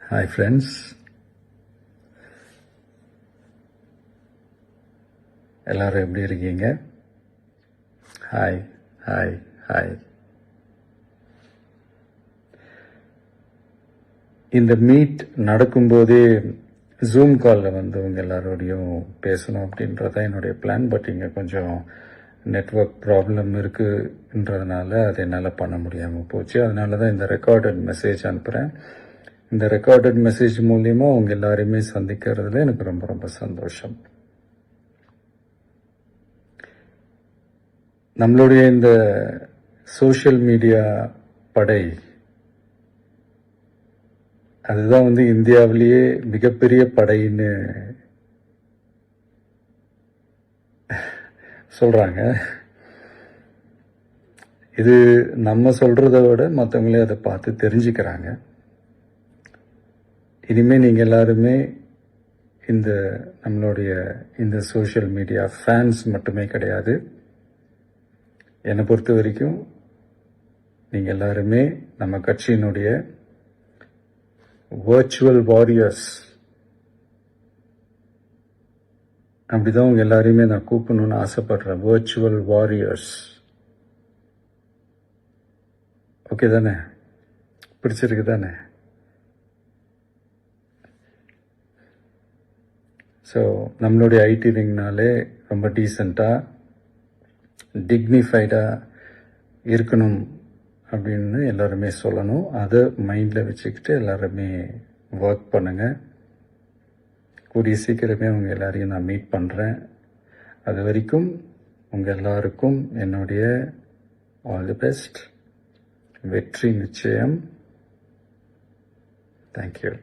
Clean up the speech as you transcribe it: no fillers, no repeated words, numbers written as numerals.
Hi friends, எல்லாரும் எப்படி இருக்கீங்க? Hi hi hi. இந்த மீட் நடக்கும்போதே ஜூம் காலில் வந்து உங்கள் எல்லாரோடையும் பேசணும் அப்படின்றத என்னுடைய பிளான். பட் இங்கே கொஞ்சம் நெட்வொர்க் ப்ராப்ளம் இருக்குன்றதுனால அதை என்னால் பண்ண முடியாமல் போச்சு. அதனால தான் இந்த ரெக்கார்டட் மெசேஜ் அனுப்புகிறேன். இந்த ரெக்கார்டட் மெசேஜ் மூலியமா அவங்க எல்லாரையுமே சந்திக்கிறதுல எனக்கு ரொம்ப ரொம்ப சந்தோஷம். நம்மளுடைய இந்த சோஷியல் மீடியா படை அதுதான் வந்து இந்தியாவிலேயே மிகப்பெரிய படைன்னு சொல்றாங்க. இது நம்ம சொல்றதை விட மற்றவங்களே அதை பார்த்து தெரிஞ்சுக்கிறாங்க. இனிமேல் நீங்கள் எல்லாருமே இந்த நம்மளுடைய இந்த சோஷியல் மீடியா ஃபேன்ஸ் மட்டுமே கிடையாது. என்னை பொறுத்த வரைக்கும் நீங்கள் எல்லாருமே நம்ம கட்சியினுடைய வர்ச்சுவல் வாரியர்ஸ். அப்படிதான் உங்க எல்லாரையுமே நான் கூப்பிடணும்னு ஆசைப்படுறேன். Virtual warriors. ஓகே தானே? பிடிச்சிருக்கு தானே? ஸோ நம்மளுடைய ஐடி விங்னாலே ரொம்ப டீசெண்டாக டிக்னிஃபைடாக இருக்கணும் அப்படின்னு எல்லாருமே சொல்லணும். அதை மைண்டில் வச்சுக்கிட்டு எல்லாருமே ஒர்க் பண்ணுங்கள். கூடிய சீக்கிரமே உங்கள் எல்லாரையும் நான் மீட் பண்ணுறேன். அது வரைக்கும் உங்கள் எல்லாருக்கும் என்னுடைய ஆல் தி பெஸ்ட். வெற்றி நிச்சயம். தேங்க்யூ.